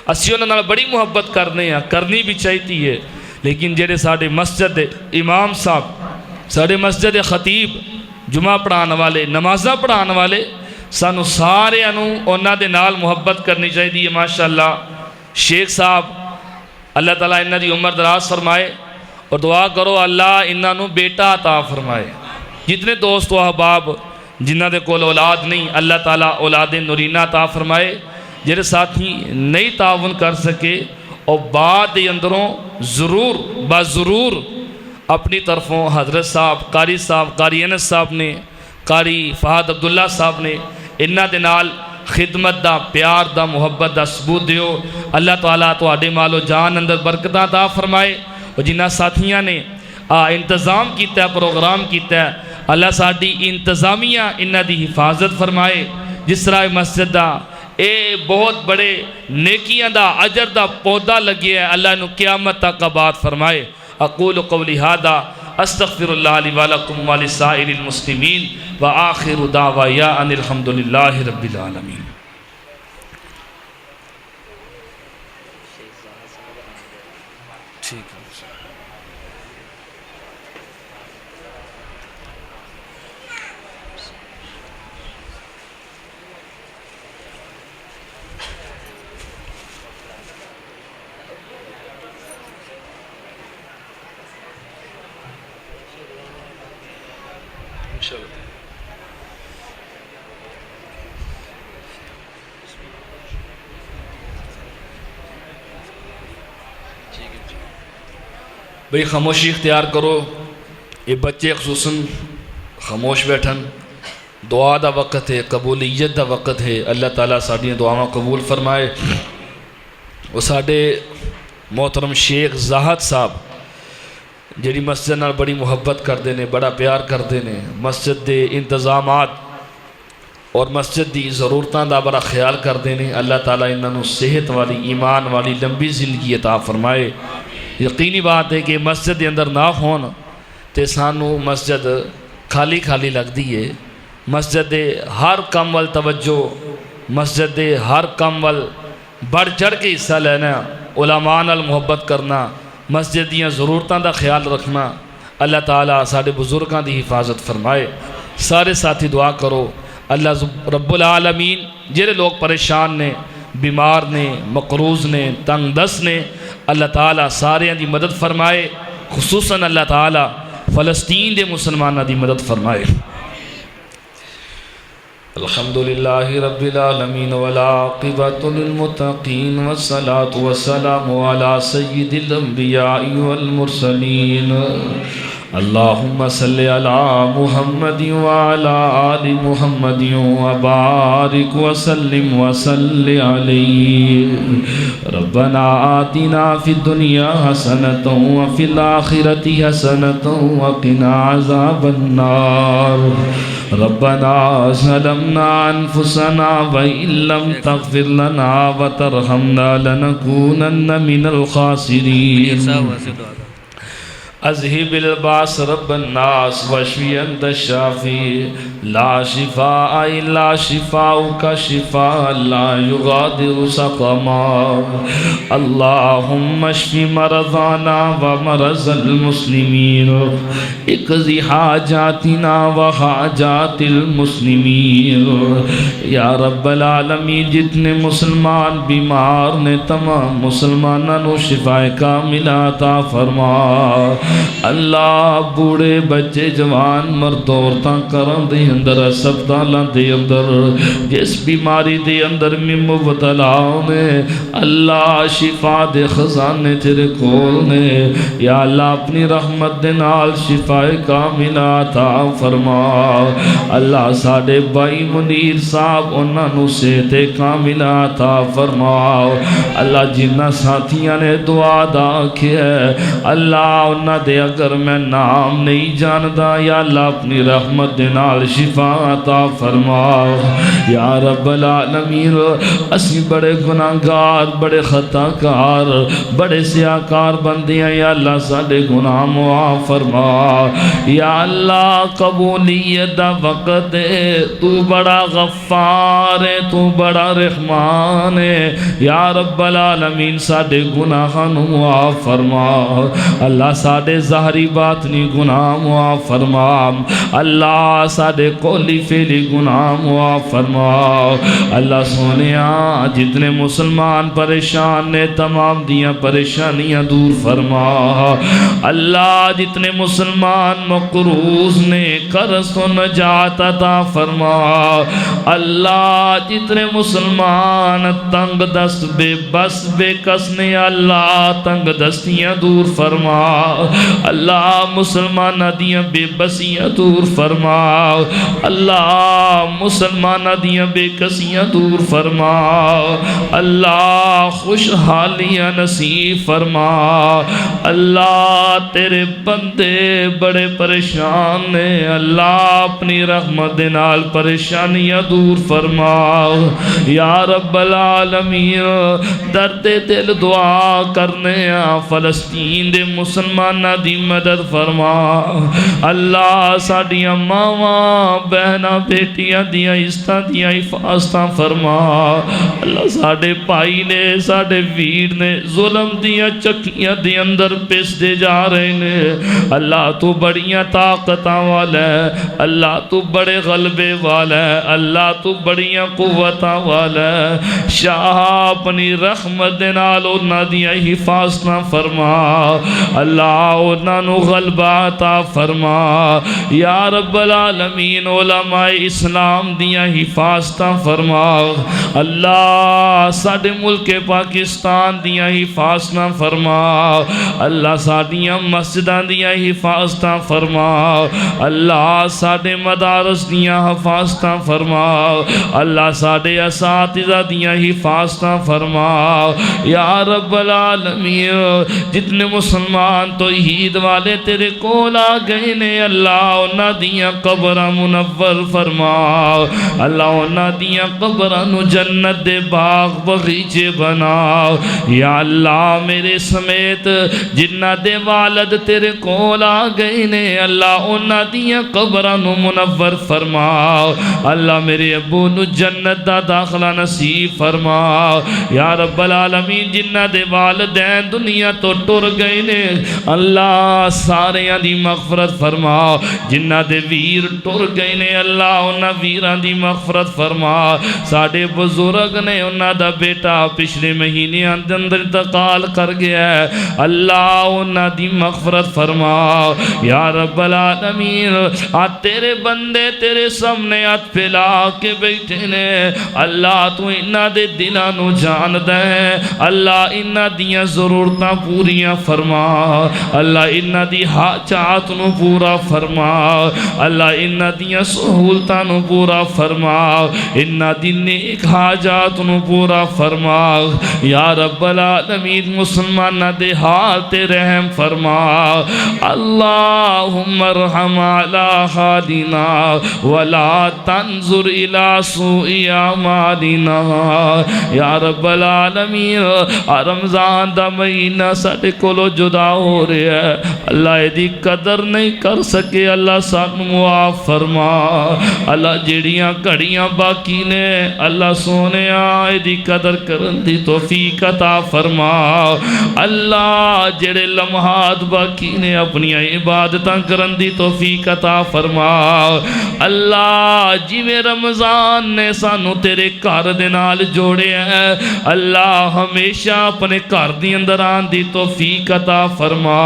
اسی انہاں نال بڑی محبت کرنے ہیں کرنی بھی چاہیتی ہے لیکن جڑے ساڑھے مسجد امام صاحب ساڑھے مسجد خطیب جمعہ پڑھان والے نمازہ پڑھان والے سانو سارے انہاں دے نال محبت کرنی چاہیتی ہے ماشاءاللہ شیخ صاحب اللہ تعالیٰ انہاں دی عمر دراز فرمائے اور دعا کرو اللہ انہاں نو بیٹا عطا فرمائے جتنے دوست و احباب جنہ دے کول اولاد نہیں اللہ تعالیٰ اولاد نورینہ عطا فرمائے جڑے ساتھی نہیں تعاون کر سکے اور بعد اندروں ضرور اپنی طرفوں حضرت صاحب قاری انس صاحب نے قاری فہد عبداللہ صاحب نے انہاں دے نال خدمت دا، پیار دا، محبت دا ثبوت دیو۔ اللہ تعالیٰ تواڈے مال و جان اندر برکتاں عطا فرمائے۔ اور جنہاں ساتھیاں نے انتظام کیتا ہے، پروگرام کیتا ہے، اللہ ساڈی انتظامیہ انہاں دی حفاظت فرمائے۔ جس طرح مسجد دا اے بہت بڑے نیکیاں دا، اجر دا پودا لگیا ہے، اللہ انہوں قیامت تک آباد فرمائے۔ اقول قولی ھذا استغفر اللہ لی ولکم ولسائر المسلمین وآخر دعوایا ان الحمدللہ رب العالمین۔ بھئی خاموشی اختیار کرو، یہ بچے خصوصاً خاموش بیٹھن، دعا دا وقت ہے، قبولیت دا وقت ہے۔ اللہ تعالیٰ ساڈیاں دعاواں قبول فرمائے۔ وہ ساڈے محترم شیخ زاہد صاحب جڑی مسجد نال بڑی محبت کردے نے، بڑا پیار کردے نے، مسجد دے انتظامات اور مسجد دی ضرورتاں دا بڑا خیال کردے نے۔ اللہ تعالیٰ انہاں صحت والی، ایمان والی لمبی زندگی عطا فرمائے۔ یقینی بات ہے کہ مسجد دے اندر نہ ہون تے سانو مسجد خالی خالی لگدی ہے۔ مسجد دے ہر کم وال توجہ، مسجد دے ہر کم وال بڑھ چڑھ کے حصہ لینا، علماء نال محبت کرنا، مسجد دیاں ضرورتاں دا خیال رکھنا۔ اللہ تعالیٰ ساڈے بزرگاں دی حفاظت فرمائے۔ سارے ساتھی دعا کرو، اللہ رب العالمین جڑے لوگ پریشان نے، بیمار نے، مقروض نے، تنگ دست نے، اللہ تعالیٰ سارے دی مدد فرمائے۔ خصوصاً اللہ تعالیٰ فلسطین دے مسلمانہ دی مدد فرمائے۔ الحمدللہ رب العالمین والعاقبۃ للمتقین والصلاة والسلام علی سید الانبیاء والمرسلین۔ اللہم صلی علی محمد وعلی آل محمد وبارک وسلم وصلی علیہ۔ ربنا آتنا فی الدنیا حسنۃ وفی الآخرۃ حسنۃ وقنا عذاب النار۔ ربنا ظلمنا انفسنا وإن لم تغفر لنا وترحمنا لنكونن من الخاسرین۔ اذهب الباس رب الناس واشفی انت الشافی لا شفاء الا شفاؤک شفاء لا یغادر سقما۔ اللہم اشف مرضانا ومرض المسلمین، اقضی حاجاتنا وحاجات المسلمین۔ یا رب العالمین جتنے مسلمان بیمار نے تمام مسلمانوں شفاء کاملہ عطا فرما۔ اللہ بوڑھے بچے جوان مرد عورتاں کرن دے اندر اسپتالاں دے اندر جس بیماری دے اندر میں مبتلا نے، اللہ شفا دے خزانے تیرے کول نے۔ یا اللہ اپنی رحمت دے نال شفا کاملہ عطا فرما۔ اللہ ساڈے بھائی منیر صاحب انہاں نوں صحت کاملہ عطا فرما۔ اللہ جنہاں ساتھیاں نے دعا دا کیا ہے، اللہ انہاں دے اگر میں نام نہیں جاندا، یا اللہ اپنی رحمت دے نال شفا عطا فرما۔ یا رب العالمین اسی بڑے گناہگار، بڑے خطا کار، بڑے سیاکار بندے ہیں، یا اللہ ساڈے گناہ معاف فرما۔ یا اللہ قبولیت دا وقت ہے، تو بڑا غفار ہے، تو بڑا رحمان ہے۔ یا رب العالمین ساڈے گناہاں نوں معاف فرما۔ اللہ ساڈے ظاہری باطنی گناہ معاف فرما۔ اللہ ساڈے قولی فعلی گناہ معاف فرما۔ اللہ سونیا جتنے مسلمان پریشان نے تمام دیاں پریشانیاں دور فرما۔ اللہ جتنے مسلمان مقروض نے قرض و نجات عطا فرما۔ اللہ جتنے مسلمان تنگ دست بے بس بے کس نے، اللہ تنگ دستیاں دور فرما۔ اللہ مسلمانہ دیاں بے بسیاں دور فرما اللہ مسلمانہ دیاں بے کسیاں دور فرما اللہ خوشحالیاں نصیب فرما اللہ تیرے بندے بڑے پریشان نے اللہ اپنی رحمت دے نال پریشانیاں دور فرما یا رب العالمین درد دل دعا کرنے فلسطین دے مسلمانہ دی مدد فرما اللہ ساڑیاں ماواں بہناں بیٹیاں دیاں عزتاں دیاں حفاظتاں فرما اللہ ساڑے پائی نے ساڑے ویر نے ظلم دیاں چکیاں دی اندر پیس دے جا رہے نے اللہ تو بڑیاں طاقتاں والا ہے اللہ تو بڑے غلبے والا ہے اللہ تو بڑیاں قوتاں والا ہے شاہ اپنی رحمت دے نال انہاں دیاں حفاظتاں فرما اللہ انہاں نو غلبہ عطا فرما یا رب العالمین علماء اسلام دیاں حفاظتاں فرما اللہ ساڑے ملک پاکستان دیاں حفاظتاں فرما اللہ ساڑیاں مسجداں دیاں حفاظتاں فرما اللہ ساڑے مدارس دیاں حفاظتاں فرما اللہ ساڑے اساتذہ دیاں حفاظتاں فرما یا رب العالمین جتنے مسلمان توحید والے تیرے کول آ گئے نے اللہ انہاں دیاں قبراں منور فرما اللہ انہاں دیاں قبراں نو جنت دے باغ بغیچے بنا یا اللہ میرے سمیت جنہ دے والد تیرے کول آ گئے نے اللہ انہاں دیاں قبراں نو منور فرما اللہ میرے ابو نو جنت دا داخلہ نصیب فرما یا رب العالمین جنہ دے والدین دنیا تو ٹر گئے نے اللہ سارے دی مغفرت فرما جنہ دے ویر ٹر گئے نے اللہ انہاں ویران دی مغفرت فرما ساڑے بزرگ نے انہاں دا بیٹا پچھلے مہینے اندر انتقال کر گیا ہے اللہ انہاں دی مغفرت فرما یا رب العالمین تیرے بندے تیرے سامنے ہاتھ پھیلا کے بیٹھے نے اللہ تو انہاں دے دلاں نو جان دے اللہ انہاں دیاں ضرورتاں پوریاں فرما اللہ انہاں دی حاجات نو پورا فرما اللہ انہاں دیاں سہولتاں نو پورا فرما انہاں دی نیک حاجات نو پورا فرما یا رب العالمین مسلمانہ دے حال تے رحم فرما اللہم ارحم علی حالنا ولا تنظر الى سوء اعمالنا یا رب العالمین رمضان دا مہینہ ساڑے کولو جدا ہو رہا ہے اللہ دی قدر نہیں کر سکے اللہ سانو معاف فرما اللہ جڑیاں گھڑیاں باقی نے اللہ سونے آئے دی قدر کرن دی توفیق عطا فرما اللہ جڑے لمحات باقی نے اپنی عبادتاں کرن دی توفیق عطا فرما اللہ جی میں رمضان نے سانو تیرے گھر دے نال جوڑے ہیں اللہ ہمیشہ اپنے گھر دی اندر آن دی توفیق عطا فرما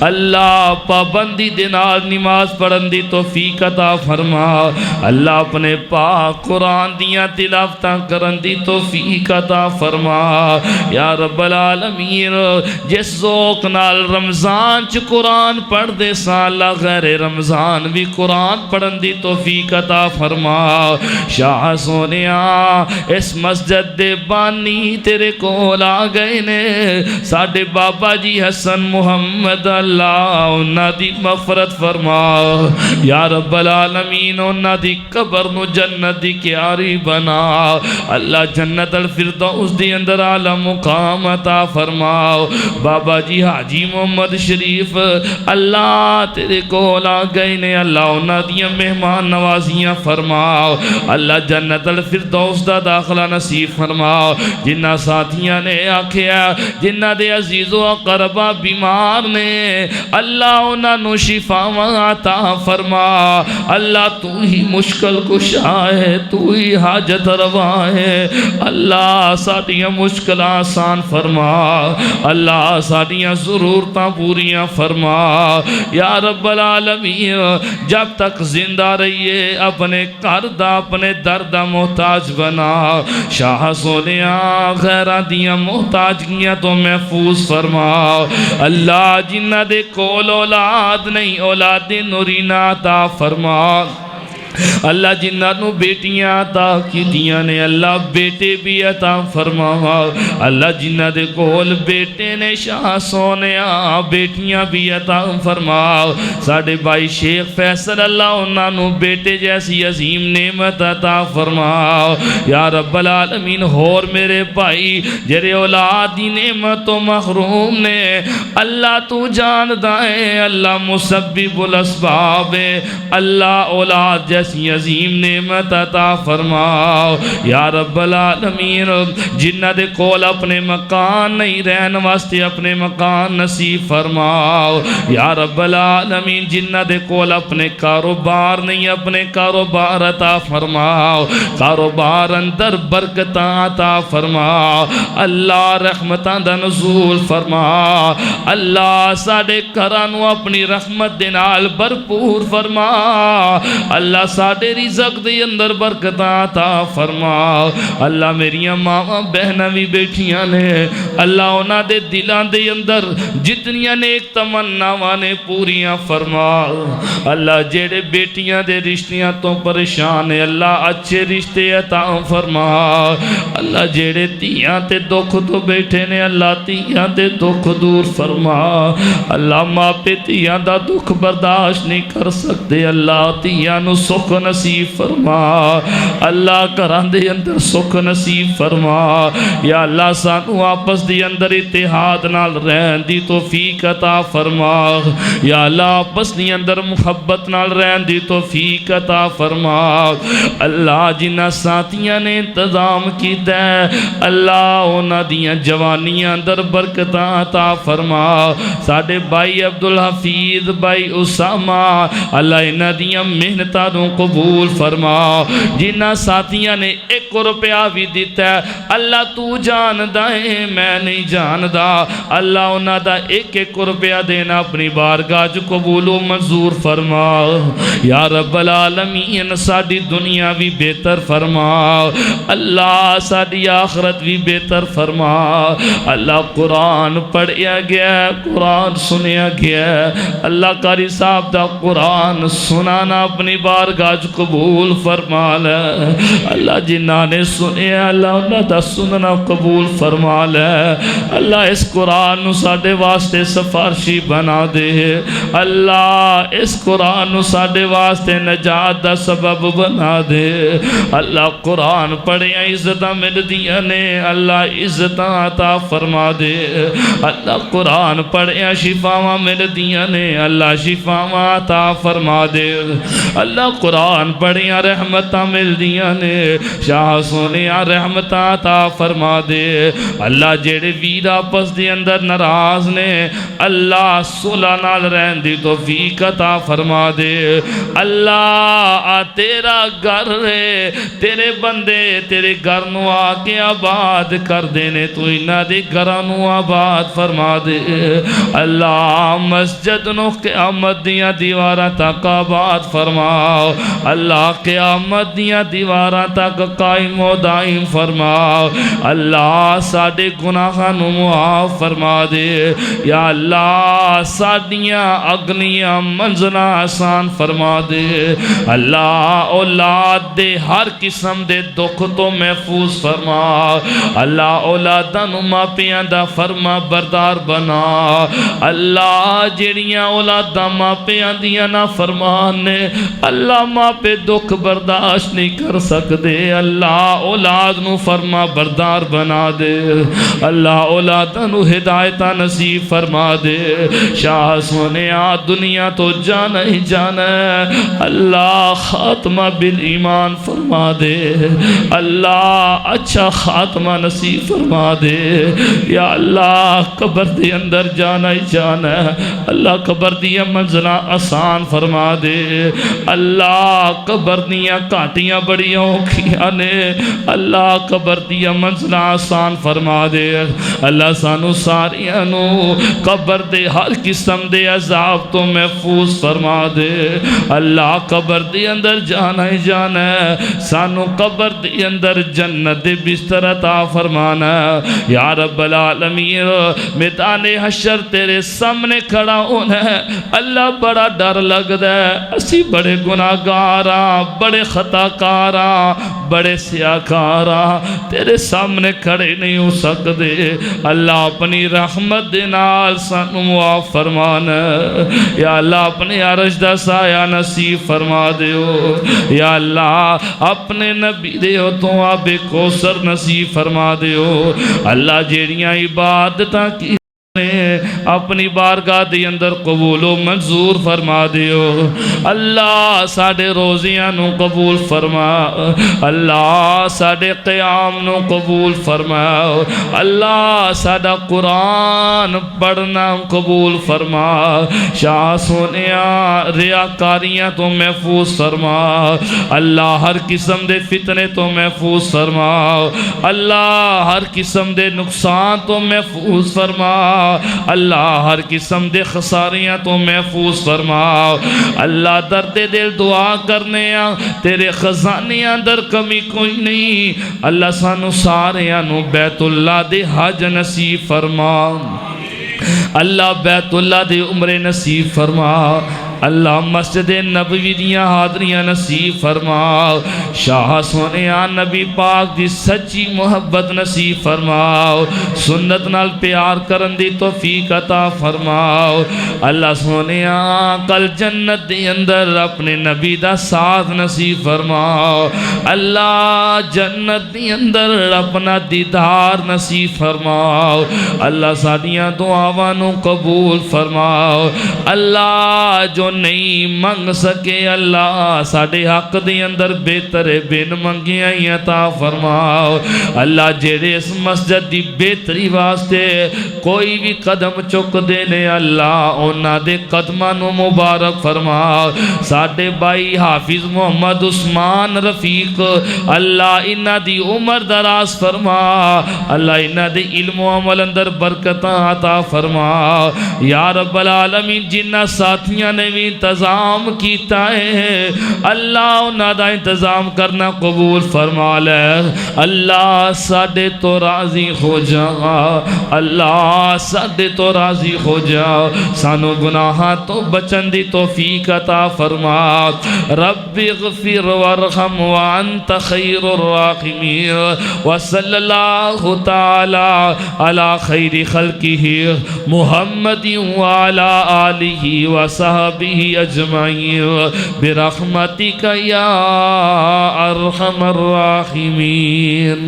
اللہ پابندی دنال نماز پڑھن دی توفیق عطا فرما اللہ اپنے پاک قرآن دیاں تلاوتاں کرن دی توفیق عطا فرما یا رب العالمین جس ذوق نال رمضان چ قرآن پڑھ دے سا اللہ غیر رمضان بھی قرآن پڑھن دی توفیق عطا فرما شاہ سونیا اس مسجد دے بانی تیرے کول آ گئے نے ساڑے بابا جی حسن محمد اللہ انہاں دی مغفرت فرما یا رب العالمین انہاں دی قبر نو جنت دی کیاری بنا اللہ جنت الفردوس دی اندر اعلی مقام عطا فرما بابا جی حاجی محمد شریف اللہ تیرے کول آ گئے نے اللہ انہاں دی مہمان نوازیاں فرما اللہ جنت الفردوس دا داخلہ نصیب فرما جنہ ساتھیاں نے آکھیا جنہ دے عزیز و اقربا بیمار نے اللہ انہاں نو شفاواں عطا فرما اللہ تو ہی مشکل کشا ہے تو ہی حاجت روا ہے اللہ ساڑیاں مشکل آسان فرما اللہ ساڑیاں ضرورتاں پوریاں فرما یا رب العالمین جب تک زندہ رہیے اپنے کردہ اپنے دردہ محتاج بنا شاہ سونیا غیرہ دیاں محتاجگیاں تو محفوظ فرما اللہ جنہ دے کول اولاد نہیں اولاد نورینہ عطا فرما اللہ جنہ نو بیٹیاں عطا کیتیاں نے اللہ بیٹے بھی عطا فرما اللہ جنہ دے کول بیٹے نے شاہ سونیا بیٹیاں بھی عطا فرما ساڑھے بھائی شیخ فیصل اللہ انہاں نو بیٹے جیسی عظیم نعمت عطا فرما یا رب العالمین اور میرے بھائی جرے اولادی نعمت و محروم نے اللہ تو جاندہ ہے اللہ مسبب الاسباب اللہ اولاد جیسی عظیم نعمت عطا فرماؤ یا رب العالمین جنہ دے کول اپنے مکان نہیں رہن واسطے اپنے مکان نصیب فرماؤ یا رب العالمین جنہ دے کول اپنے کاروبار نہیں اپنے کاروبار عطا فرماؤ کاروبار اندر برکتاں عطا فرماؤ اللہ رحمتاں دا نزول فرما اللہ ساڑے کرانو اپنی رحمت دے نال بھرپور فرما اللہ ساڑے رزق دے اندر برکتاں عطا فرما اللہ میریاں ماں بہناں بھی بیٹھیاں نے اللہ انہاں دے دلان دے اندر جتنیاں نیک تمناواں نے پوریاں فرما اللہ جیڑے بیٹیاں دے رشتیاں تو پریشان ہے اللہ اچھے رشتے عطا فرما اللہ جیڑے تیاں تے دکھ تو بیٹھے نے اللہ تیاں تے دکھ دور فرما اللہ ماں پہ تیاں دا دکھ برداشت نہیں کر سکتے اللہ تیاں نو سکھ نصیب فرما اللہ کران دے اندر سکھ نصیب فرما یا اللہ سانو آپس دے اندر اتحاد نال رہن دی توفیق عطا فرما یا اللہ آپس دے اندر محبت نال رہن دی توفیق عطا فرما اللہ جنہ ساتھیاں نے انتظام کی دے اللہ اونا دیاں جوانیاں اندر برکتاں عطا فرما ساڑھے بھائی عبدالحفیظ بھائی اسامہ اللہ انہ دیاں محنتاں نو قبول فرما جنہ ساتھیاں نے 1 روپیہ بھی دیتا ہے اللہ تو جاندہ ہے میں نہیں جاندہ اللہ انہ دا 1 روپیہ دینا اپنی بارگاہ جو قبول و منظور فرما یا رب العالمین ساڑھی دنیا بھی بہتر فرما اللہ ساڑھی آخرت بھی بہتر فرما اللہ قرآن پڑھیا گیا قرآن سنیا گیا اللہ قاری صاحب دا قرآن سنانا اپنی بارگاہ جو قبول فرما لے اللہ جنہ نے سنے اللہ انہ دا سننا قبول فرما لے اللہ اس قرآن نو ساڑھے واسطے سفارشی بنا دے اللہ اس قرآن نو ساڑھے واسطے نجات دا سبب بنا دے اللہ قرآن پڑھیں عزتاں مل دیا نے اللہ عزتاں عطا فرما دے اللہ قرآن پڑھیں شفاواں مل دیا نے اللہ شفاواں عطا فرما دے اللہ قرآن پڑھیں رحمتاں مل دیا نے شاہ سونیاں رحمتاں عطا فرما دے اللہ جیڑے ویر آپس دے اندر ناراض نے اللہ صلح نال رہن دی توفیق عطا فرما دے اللہ تیرا گھر ہے تیرے بندے تیرے گھر نو آکے آباد کر دینے تو انہ دے گھر نو آباد فرما دے اللہ مسجد نو قیامت دیاں دیوارہ تک آباد فرماؤ اللہ قیامت دیاں دیوارہ تک قائم و دائم فرماؤ اللہ ساڑھے گناہاں نو معاف فرما دے یا اللہ ساڑھیاں اگنیاں منزلہ آسان فرما دے اللہ اولاد دے ہر قسم دے دکھ تو محفوظ فرما اللہ اولاداں نو ماں پیاں دا فرما بردار بنا اللہ جڑیاں اولاداں ماں پیاں دیاں نا فرمان نے اللہ ماں پہ دکھ برداشت نہیں کر سکتے اللہ اولاد نو فرما بردار بنا دے اللہ اولاداں نو ہدایتہ نصیب فرما دے شاہ سونیا دنیا تو جانا ہی جانا ہے اللہ خاتمہ بالایمان فرما دے اللہ اچھا خاتمہ نصیب فرما دے یا اللہ قبر دے اندر جانا ہی جانا ہے اللہ قبر دیا منزلہ آسان فرما دے اللہ اللہ قبر دیاں کاٹیاں بڑی اوکھیاں نے، اللہ قبر دیاں منزلہ آسان فرما دے، اللہ سانو ساریاں نو قبر دے ہر قسم دے عذاب تو محفوظ فرما دے، اللہ قبر دے اندر جانا ہی جانا ہے، سانو قبر دے اندر جنت دے بستر عطا فرمانا ہے یا رب العالمین۔ میدان حشر تیرے سامنے کھڑا ہونا ہے، اللہ بڑا ڈر لگ دا ہے، اسی بڑے گناہگاراں، بڑے خطاکاراں، بڑے سیاکاراں تیرے سامنے کھڑے نہیں ہو سکتے، اللہ اپنی رحمت دے نال سانو معاف فرمانا ہے، یا اللہ اپنے عرش دا سایہ نصیب فرما دیو، یا اللہ اپنے نبی دیو تو آب کوثر نصیب فرما دیو، اللہ جیڑیاں عبادتاں کی اپنی بارگاہ دی اندر قبول و منظور فرما دیو، اللہ ساڑے روزیاں نو قبول فرما، اللہ ساڑے قیام نو قبول فرما، اللہ ساڑا قرآن پڑھنا قبول فرما، شاہ سونیاں ریاکاریاں تو محفوظ فرما، اللہ ہر قسم دے فتنے تو محفوظ فرما، اللہ ہر قسم دے نقصان تو محفوظ فرما، اللہ ہر قسم دے خساریاں تو محفوظ فرما، اللہ درد دل دعا کرنے تیرے خزانیاں در کمی کوئی نہیں، اللہ سانو ساریاں نو بیت اللہ دے حج نصیب فرما، اللہ بیت اللہ دے عمر نصیب فرما، اللہ مسجد نبوی دیاں حاضریاں نصیب فرما، شاہ سونیاں نبی پاک دی سچی محبت نصیب فرما، سنت نال پیار کرن دی توفیق عطا فرما، اللہ سونیاں کل جنت دی اندر اپنے نبی دا ساتھ نصیب فرما، اللہ جنت دی اندر اپنا دیدار نصیب فرما، اللہ ساڑیاں دعاواں نو قبول فرما، اللہ جو نہیں منگ سکے اللہ ساڑے حق دی اندر بہتر بن منگیاں عطا فرماؤ، اللہ جیڑے اس مسجد دی بہتری واسطے کوئی بھی قدم چک دینے اللہ اونا دے قدمانو مبارک فرماؤ، ساڑے بھائی حافظ محمد عثمان رفیق اللہ انہ دی عمر دراز فرما، اللہ انہ دی علم و عمل اندر برکتاں عطا فرما، یا رب العالمین جنہ ساتھیاں نے بھی انتظام کیتا ہے اللہ انہاں دا انتظام کرنا قبول فرما لے، اللہ ساڑے تو راضی ہو جا، اللہ ساڑے تو راضی ہو جا، سانو گناہاں تو بچن دی توفیق عطا فرما، رب اغفر وارحم وانت خیر الراحمین، وصلی اللہ تعالی علی خیر خلقہ محمد وعلی آلہ وصحبہ اجمعین برحمتک یا ارحم الراحمین۔